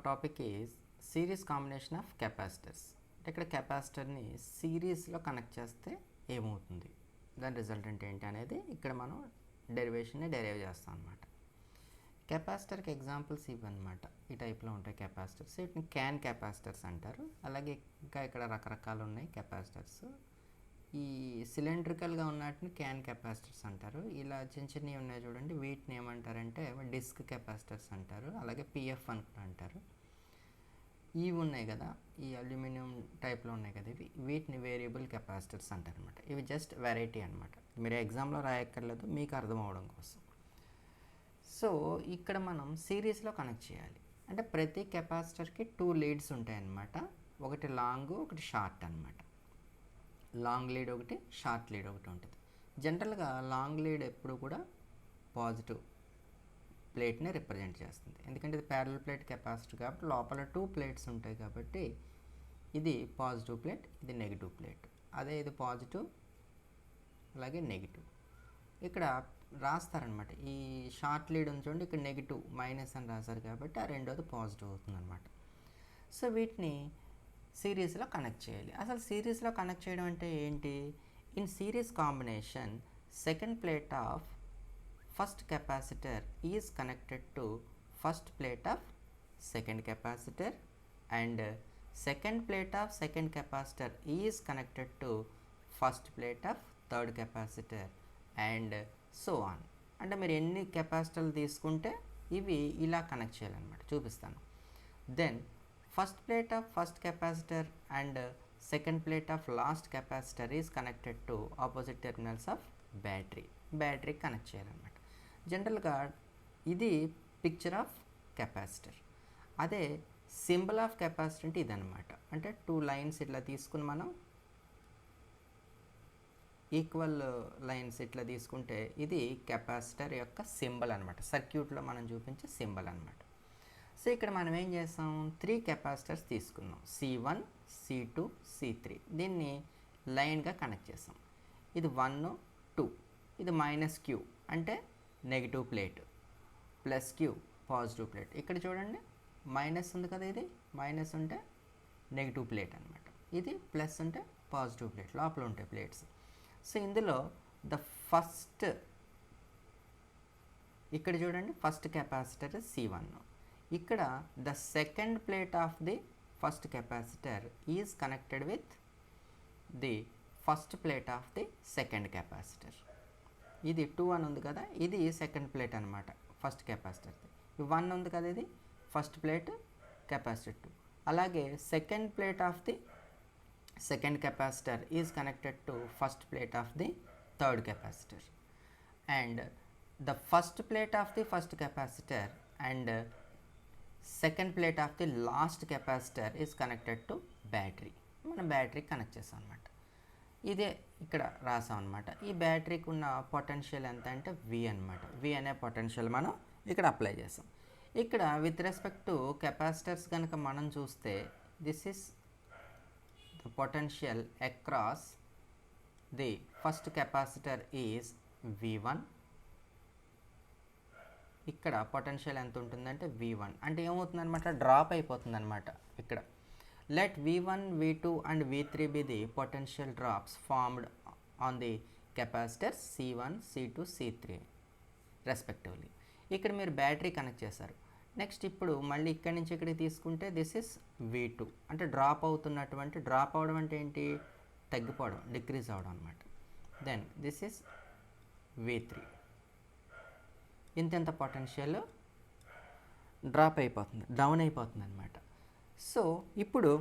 Topic is series combination of capacitors. ఇక్కడ కెపాసిటర్ని సిరీస్లో connect చేస్తే ఏమవుతుంది, దాని రిజల్టెంట్ ఏంటి అనేది ఇక్కడ మనం డెరివేషన్ని డెరైవ్ చేస్తాం అనమాట. కెపాసిటర్కి ఎగ్జాంపుల్స్ ఇవన్నమాట. ఈ టైప్లో ఉంటాయి కెపాసిటర్స్. వీటిని క్యాన్ కెపాసిటర్స్ అంటారు. అలాగే ఇంకా ఇక్కడ రకరకాలు ఉన్నాయి కెపాసిటర్స్. ఈ సిలిండ్రికల్గా ఉన్నటిని క్యాన్ కెపాసిటర్స్ అంటారు. ఇలా చిన్న చిన్నవి ఉన్నాయి చూడండి, వీటిని ఏమంటారంటే డిస్క్ కెపాసిటర్స్ అంటారు. అలాగే పిఎఫ్ అని అంటారు. ఇవి ఉన్నాయి కదా, ఈ అల్యూమినియం టైప్లో ఉన్నాయి కదా, వీటిని వేరియబుల్ కెపాసిటర్స్ అంటారు అనమాట. ఇవి జస్ట్ వెరైటీ అనమాట. మీరు ఎగ్జామ్లో రాయక్కర్లేదు, మీకు అర్థం అవడం కోసం. సో ఇక్కడ మనం సిరీస్లో కనెక్ట్ చేయాలి. అంటే ప్రతి కెపాసిటర్కి 2 లీడ్స్ ఉంటాయన్నమాట. ఒకటి లాంగ్, ఒకటి షార్ట్ అనమాట. లాంగ్ లీడ్ ఒకటి, షార్ట్ లీడ్ ఒకటి ఉంటుంది. జనరల్గా లాంగ్ లీడ్ ఎప్పుడు కూడా పాజిటివ్ ప్లేట్ని రిప్రజెంట్ చేస్తుంది. ఎందుకంటే ఇది ప్యారలల్ ప్లేట్ కెపాసిటర్ కాబట్టి లోపల 2 ప్లేట్స్ ఉంటాయి కాబట్టి ఇది పాజిటివ్ ప్లేట్, ఇది నెగిటివ్ ప్లేట్. అదే ఇది పాజిటివ్, అలాగే నెగిటివ్. ఇక్కడ రాస్తారనమాట. ఈ షార్ట్ లీడ్ ఉంది చూడండి, ఇక్కడ నెగిటివ్ మైనస్ అని రాశారు కాబట్టి ఆ రెండోది పాజిటివ్ అవుతుంది అనమాట. సో వీటిని సిరీస్లో కనెక్ట్ చేయాలి. అసలు సిరీస్లో కనెక్ట్ చేయడం అంటే ఏంటి? In series combination second plate of first capacitor is connected to first plate of second capacitor and second plate of second capacitor is connected to first plate of third capacitor and so on. అంటే మీరు ఎన్ని కెపాసిటర్లు తీసుకుంటే ఇవి ఇలా connect చేయాలన్నమాట. చూపిస్తాను. Then first plate of first capacitor and second plate of last capacitor is connected to opposite terminals of battery connect చేయాలన్నమాట. జనరల్గా ఇది పిక్చర్ ఆఫ్ కెపాసిటర్. అదే సింబల్ ఆఫ్ కెపాసిటర్ అంటే ఇదనమాట. అంటే 2 లైన్స్ ఇట్లా తీసుకుని మనం ఈక్వల్ లైన్స్ ఇట్లా తీసుకుంటే ఇది కెపాసిటర్ యొక్క సింబల్ అనమాట. సర్క్యూట్లో మనం చూపించే సింబల్ అనమాట. సో ఇక్కడ మనం ఏం చేస్తాం, 3 కెపాసిటర్స్ తీసుకున్నాం, C1, C2, C3. దీన్ని లైన్గా కనెక్ట్ చేస్తాం. ఇది 1, 2, ఇది -Q అంటే negative plate, +Q positive plate. ఇక్కడ చూడండి మైనస్ ఉంది కదా, ఇది మైనస్ ఉంటే నెగిటివ్ ప్లేట్ అనమాట. ఇది ప్లస్ ఉంటే పాజిటివ్ ప్లేట్, లోపల ఉంటాయి ప్లేట్స్. సో ఇందులో ద ఫస్ట్, ఇక్కడ చూడండి ఫస్ట్ కెపాసిటర్ C1. ఇక్కడ the second plate of the first capacitor is connected with the first plate of the second capacitor. ఇది 2 అని ఉంది కదా, ఇది సెకండ్ ప్లేట్ అనమాట ఫస్ట్ కెపాసిటర్ది. 1 ఉంది కదా, ఇది ఫస్ట్ ప్లేట్ కెపాసిటర్ 2. అలాగే second plate of the second capacitor is connected to first plate of the third capacitor and the first plate of the first capacitor and second plate of the last capacitor is connected to battery. మనం battery connect చేస్తాం అనమాట. ఇదే ఇక్కడ రాసాం అనమాట. ఈ బ్యాటరీకి ఉన్న potential ఎంత అంటే V అనమాట. V అనే పొటెన్షియల్ మనం ఇక్కడ అప్లై చేస్తాం. ఇక్కడ విత్ రెస్పెక్ట్ టు కెపాసిటర్స్ కనుక మనం చూస్తే this is potential across the first capacitor is V1. ఇక్కడ పొటెన్షియల్ ఎంత ఉంటుందంటే V1 అంటే ఏమవుతుందన్నమాట, డ్రాప్ అయిపోతుందన్నమాట. ఇక్కడ let V1, V2 and V3 be the potential drops formed on the capacitors C1, C2, C3 respectively. ఇక్కడ మీరు బ్యాటరీ కనెక్ట్ చేశారు. Next ఇప్పుడు మళ్ళీ ఇక్కడి నుంచి ఇక్కడికి తీసుకుంటే దిస్ ఇస్ V2 అంటే డ్రాప్ అవుతున్నటువంటి, డ్రాప్ అవడం అంటే ఏంటి, తగ్గిపోవడం, డిక్రీజ్ అవడం అనమాట. Then this is V3. ఇంత పొటెన్షియల్ డ్రాప్ అయిపోతుంది, డౌన్ అయిపోతుంది అనమాట. సో ఇప్పుడు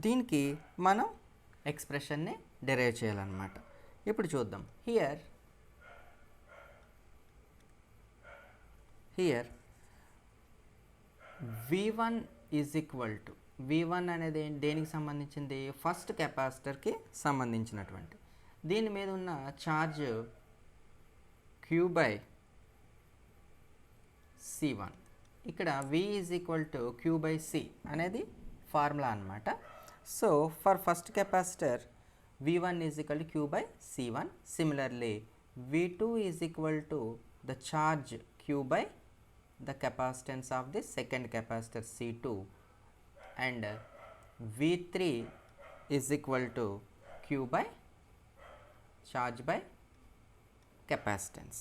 దీనికి మనం ఎక్స్ప్రెషన్ని డెరైవ్ చేయాలన్నమాట. ఇప్పుడు చూద్దాం. Here V1 is equal to, V1 అనేది దేనికి సంబంధించింది, ఫస్ట్ కెపాసిటర్కి సంబంధించినటువంటి. దీని మీద ఉన్న ఛార్జ్ Q/C1. ఇక్కడ V is equal to Q/C అనేది ఫార్ములా అనమాట. So for first capacitor V1 is equal to Q/C1. Similarly V2 is equal to the charge Q/V2. the capacitance of the second capacitor C2 and V3 is equal to Q by charge by capacitance.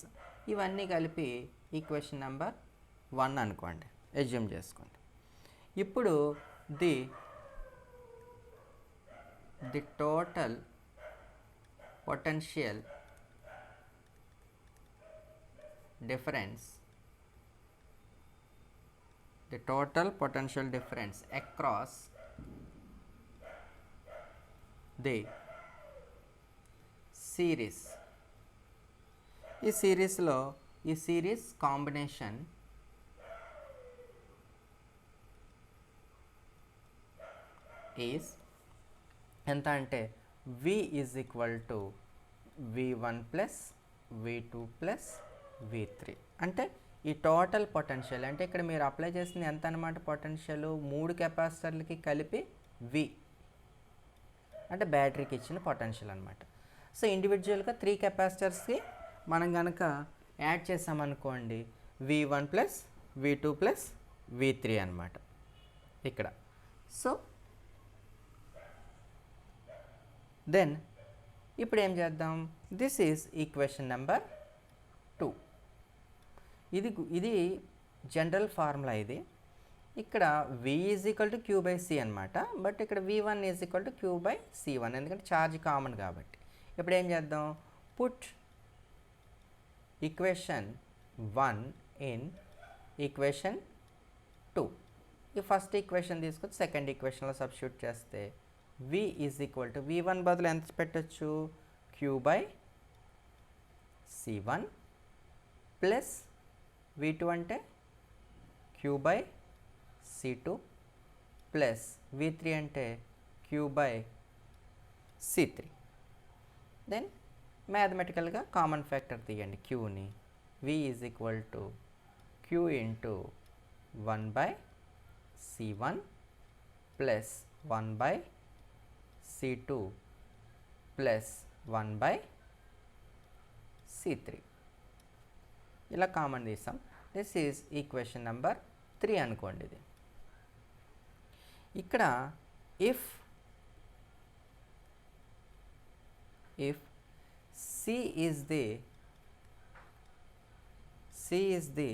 ఇవన్నీ కలిపి equation number 1 అనుకోండి, assume చేసుకోండి. ఇప్పుడు the total potential difference across the series. ఈ సిరీస్లో ఈ series combination is ఎంత అంటే V is equal to V1 plus V2 plus V3. అంటే ఈ టోటల్ పొటెన్షియల్ అంటే ఇక్కడ మీరు అప్లై చేసింది ఎంత అనమాట, పొటెన్షియల్ 3 కెపాసిటర్లకి కలిపి V అంటే బ్యాటరీకి ఇచ్చిన పొటెన్షియల్ అనమాట. సో ఇండివిజువల్గా 3 కెపాసిటర్స్కి మనం కనుక యాడ్ చేసామనుకోండి V1 plus V2 plus V3 అనమాట ఇక్కడ. సో దెన్ ఇప్పుడు ఏం చేద్దాం, దిస్ ఈజ్ ఈక్వేషన్ నెంబర్ 2. ఇది జనరల్ ఫార్ములా. ఇది ఇక్కడ V is equal to Q by C అనమాట. బట్ ఇక్కడ V1 is equal to Q by C1 ఎందుకంటే ఛార్జ్ కామన్ కాబట్టి. ఇప్పుడు ఏం చేద్దాం, పుట్ ఈక్వేషన్ 1 ఇన్ ఈక్వేషన్ 2. ఈ ఫస్ట్ ఈక్వేషన్ తీసుకొచ్చి సెకండ్ ఈక్వేషన్లో సబ్స్టిట్యూట్ చేస్తే V is equal to V1 బదులు ఎంత పెట్టచ్చు, Q by C1 plus V2 అంటే Q by C2 plus V3 అంటే Q బై C3. దెన్ మ్యాథమెటికల్గా కామన్ ఫ్యాక్టర్ తీయండి Qని. V is equal to Q into 1 by C1 plus 1 by C2 plus 1 by C3. ఇలా common తీసాం. This is equation number 3 అనుకోండి. ఇది ఇక్కడ if C is the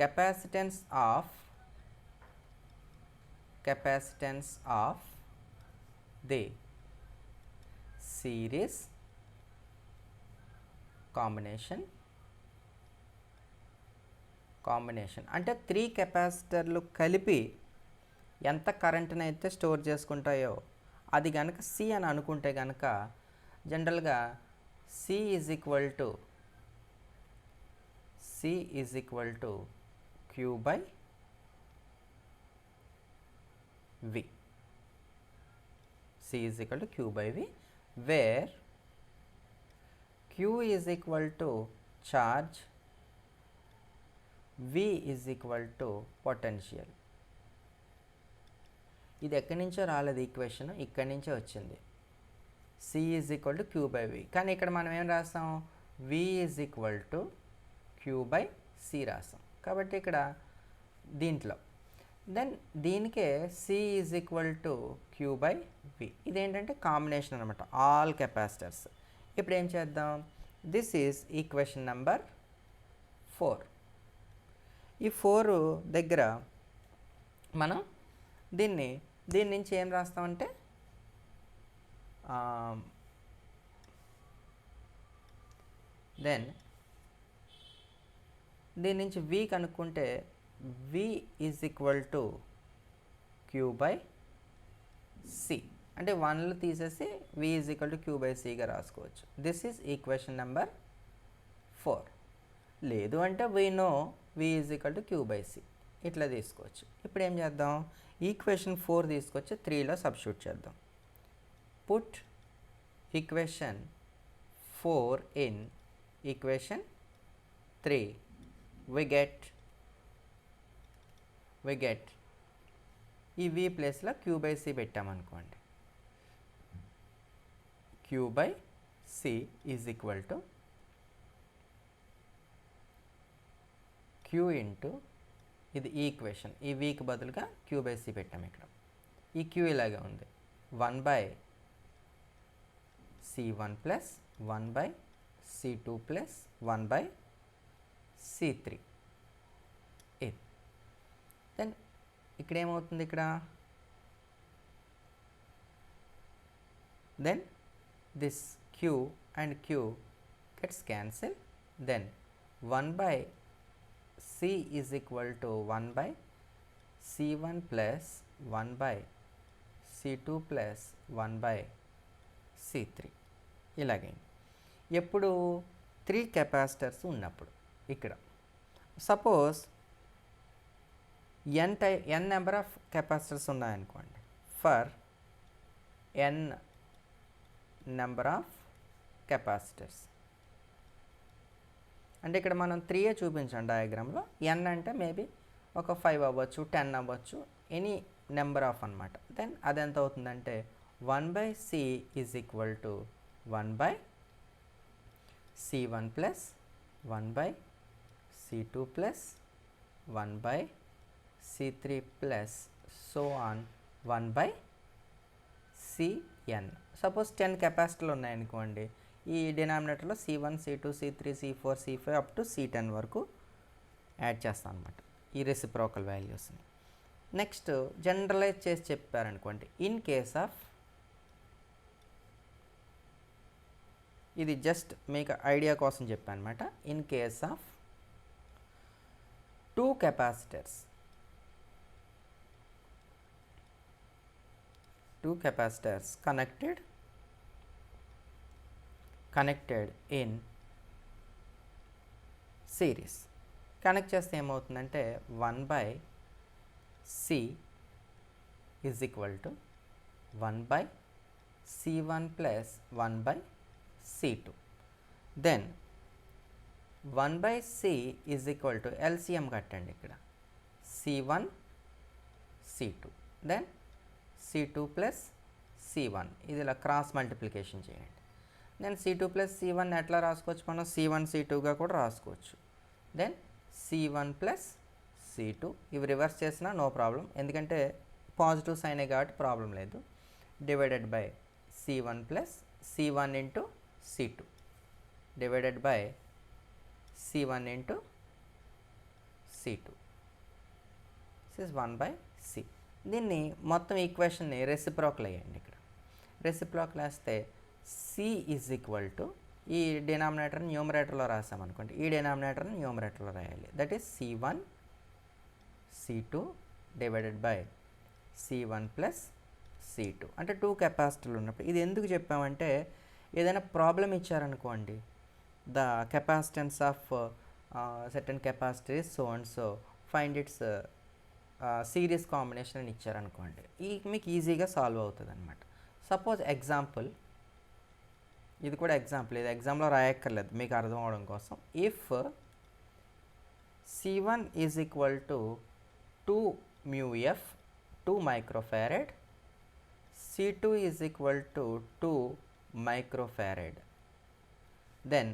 capacitance of the series combination అంటే 3 కెపాసిటర్లు కలిపి ఎంత కరెంట్ని అయితే స్టోర్ చేసుకుంటాయో అది కనుక C అని అనుకుంటే కనుక జనరల్గా C is equal to Q by V. C is equal to Q by V where Q is equal to charge, V is equal to potential. ఇది ఎక్కడి నుంచో రాలేదు ఈక్వేషన్, ఇక్కడి నుంచే వచ్చింది. C is equal to Q by V. కానీ ఇక్కడ మనం ఏం రాస్తాం, V is equal to Q by C రాస్తాం. కాబట్టి ఇక్కడ దీంట్లో దెన్ దీనికే C is equal to Q by V. ఇదేంటంటే కాంబినేషన్ అనమాట, ఆల్ కెపాసిటర్స్. ఇప్పుడు ఏం చేద్దాం, దిస్ ఈజ్ ఈక్వేషన్ నెంబర్ 4. ఈ 4 దగ్గర మనం దీని నుంచి ఏం రాస్తామంటే దెన్ దీని నుంచి V కనుక్కుంటే V is equal to Q by C. అంటే 1లు తీసేసి V is equal to Q by Cగా రాసుకోవచ్చు. This is equation number 4. లేదు అంటే we know V is equal to Q by C. ఇట్లా తీసుకోవచ్చు. ఇప్పుడు ఏం చేద్దాం, ఈక్వేషన్ 4 తీసుకొచ్చి 3లో సబ్స్టిట్యూట్ చేద్దాం. Put equation 4 in equation 3. we get ఈ V ప్లేస్లో Q బై C పెట్టామనుకోండి. Q by C is equal to Q into ఇది ఈ ఈక్వేషన్. ఈ వీక్ బదులుగా క్యూ బై సి పెట్టాము ఇక్కడ. ఈ క్యూ ఇలాగే ఉంది, 1/C1 plus 1/C2 plus 1/C3. ఇది దెన్ ఇక్కడ ఏమవుతుంది, ఇక్కడ then this q and q gets cancelled, then 1/c is equal to 1/c1 plus 1/c2 plus 1/c3. ఇలాగే ఎప్పుడు 3 కెపాసిటర్స్ ఉన్నప్పుడు. ఇక్కడ suppose n number of capacitors ఉన్నాయనుకోండి, for n number of capacitors. అంటే ఇక్కడ మనం 3 చూపించాం డయాగ్రామ్లో. n అంటే మేబీ ఒక 5 అవ్వచ్చు, 10 అవ్వచ్చు, ఎనీ నెంబర్ ఆఫ్ అనమాట. దెన్ అది ఎంత అవుతుందంటే 1/c is equal to 1/c1 plus 1/c2 plus 1/c3 plus so on 1/cn. Suppose 10 కెపాసిటర్లు ఉన్నాయనుకోండి, ఈ డినామినేటర్లో C1, C2, C3, C4, C5 up to C10 వరకు యాడ్ చేస్తాం అనమాట ఈ రెసిప్రోకల్ వాల్యూస్ని. నెక్స్ట్ జనరలైజ్ చేసి చెప్పారనుకోండి, ఇన్ కేస్ ఆఫ్, ఇది జస్ట్ మీకు ఐడియా కోసం చెప్పాను అనమాట, in case of 2 capacitors, 2 capacitors connected in series. Connect చేస్తే ఏమవుతుందంటే 1/c is equal to 1/c1 plus 1/c2. Then 1/c is equal to LCM కట్టండి ఇక్కడ, C1 C2 then C2 plus C1, ఇది ఇలా క్రాస్ మల్టిప్లికేషన్ చేయండి. దెన్ C2 ప్లస్ C1 ఎట్లా రాసుకోవచ్చు, మనం C1 C2గా కూడా రాసుకోవచ్చు. దెన్ C1 ప్లస్ C2, ఇవి రివర్స్ చేసినా నో ప్రాబ్లం, ఎందుకంటే పాజిటివ్ సైనే కాబట్టి ప్రాబ్లం లేదు. Divided by C1 plus C1 into C2 divided by C1 into C2, this is 1/c. దీన్ని మొత్తం ఈక్వేషన్ని రెసిప్రోకల్ అయ్యండి. ఇక్కడ రెసిప్రోకల్ వేస్తే c ఈజ్ ఈక్వల్ టు, ఈ డినామినేటర్ని న్యూమరేటర్లో రాసామనుకోండి, ఈ డినామినేటర్ని న్యూమరేటర్లో రాయాలి. That is C1 C2 divided by C1 plus C2. అంటే 2 కెపాసిటర్లు ఉన్నప్పుడు. ఇది ఎందుకు చెప్పామంటే, ఏదైనా ప్రాబ్లం ఇచ్చారనుకోండి, the capacitance of certain capacitor is so and so, find its series combination అని ఇచ్చారనుకోండి, మీకు ఈజీగా సాల్వ్ అవుతుంది అనమాట. సపోజ్ ఎగ్జాంపుల్, ఇది కూడా ఎగ్జాంపుల్, ఇది ఎగ్జామ్లో రాయక్కర్లేదు మీకు అర్థం అవడం కోసం. If C1 is equal to 2 μF 2 microfarad, C2 is equal to 2 microfarad, then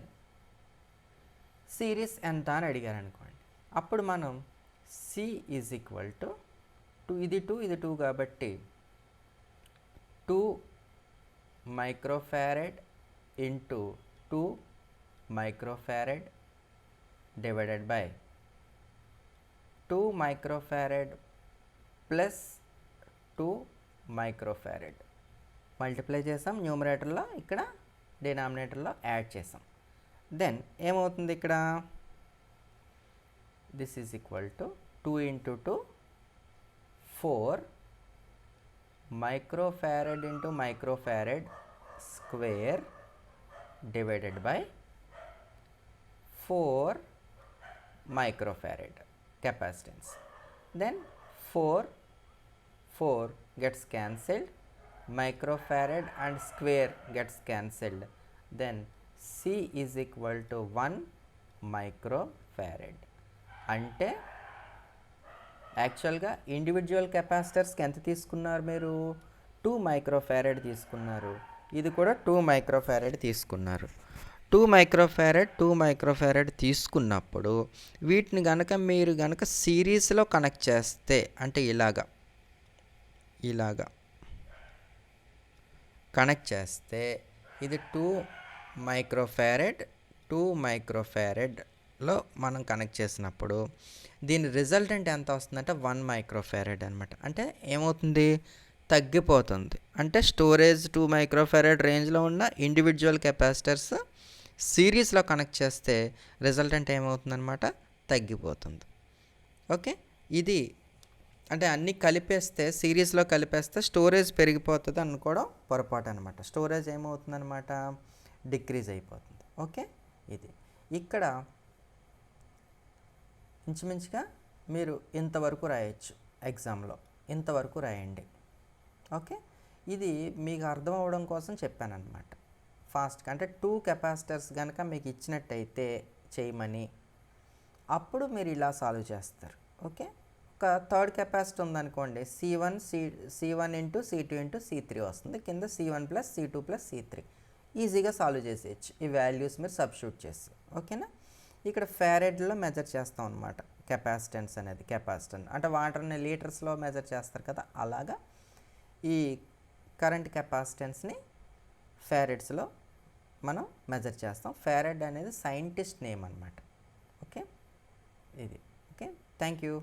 series ఎంత అని అడిగారు అనుకోండి, అప్పుడు మనం C ఈజ్ ఈక్వల్ టు 2, ఇది 2 ఇది 2 కాబట్టి 2 microfarad into 2 microfarad divided by 2 microfarad plus 2 microfarad multiply చేసాం న్యూమరేటర్లో, ఇక్కడ డినామినేటర్లో యాడ్ చేసాం. దెన్ ఏమవుతుంది ఇక్కడ, this is equal to 2 into 2 4 microfarad into microfarad square divided by 4 microfarad capacitance. Then 4 gets cancelled, microfarad and square gets cancelled, then C is equal to 1 microfarad. అంటే యాక్చువల్గా individual కెపాసిటర్స్కి ఎంత తీసుకున్నారు మీరు, 2 మైక్రోఫారెడ్ తీసుకున్నారు, ఇది కూడా 2 మైక్రోఫారెడ్ తీసుకున్నారు. 2 మైక్రోఫారెడ్ తీసుకున్నప్పుడు వీటిని మీరు గనక సిరీస్లో కనెక్ట్ చేస్తే, అంటే ఇలాగా కనెక్ట్ చేస్తే ఇది 2 మైక్రోఫారెడ్లో మనం కనెక్ట్ చేసినప్పుడు దీని రిజల్టెంట్ ఎంత వస్తుందంటే 1 మైక్రోఫారెడ్ అనమాట. అంటే ఏమవుతుంది, తగ్గిపోతుంది. అంటే స్టోరేజ్ 2 మైక్రోఫారెడ్ రేంజ్లో ఉన్న ఇండివిజువల్ కెపాసిటర్స్ సిరీస్లో కనెక్ట్ చేస్తే రిజల్టెంట్ ఏమవుతుందన్నమాట, తగ్గిపోతుంది. ఓకే, ఇది అంటే అన్నీ కలిపేస్తే, సిరీస్లో కలిపేస్తే స్టోరేజ్ పెరిగిపోతుంది అనుకోవడం పొరపాటు అనమాట. స్టోరేజ్ ఏమవుతుందన్నమాట, డిక్రీజ్ అయిపోతుంది. ఓకే, ఇది ఇక్కడ ఇంచుమించుగా మీరు ఇంతవరకు రాయొచ్చు ఎగ్జామ్లో, ఇంతవరకు రాయండి. ఓకే, ఇది మీకు అర్థం అవ్వడం కోసం చెప్పానన్నమాట ఫాస్ట్గా. అంటే 2 కెపాసిటర్స్ కనుక మీకు ఇచ్చినట్టయితే చేయమని, అప్పుడు మీరు ఇలా సాల్వ్ చేస్తారు. ఓకే, ఒక థర్డ్ కెపాసిటర్ ఉందనుకోండి, C1 into C2 into C3 వస్తుంది, కింద C1 plus C2 plus C3. ఈజీగా సాల్వ్ చేసేయచ్చు ఈ వాల్యూస్ మీరు సబ్స్టిట్యూట్ చేసి. ఓకేనా, ఇక్కడ ఫారెడ్లో మెజర్ చేస్తాం అనమాట కెపాసిటెన్స్ అనేది. కెపాసిటెన్స్ అంటే వాటర్ని లీటర్స్లో మెజర్ చేస్తారు కదా, అలాగా ఈ కరెంట్ కెపాసిటెన్స్ని ఫారెడ్స్లో మనం మెజర్ చేస్తాం. ఫారెడ్ అనేది సైంటిస్ట్ నేమ్ అనమాట. ఓకే, ఇది ఓకే, థ్యాంక్ యూ.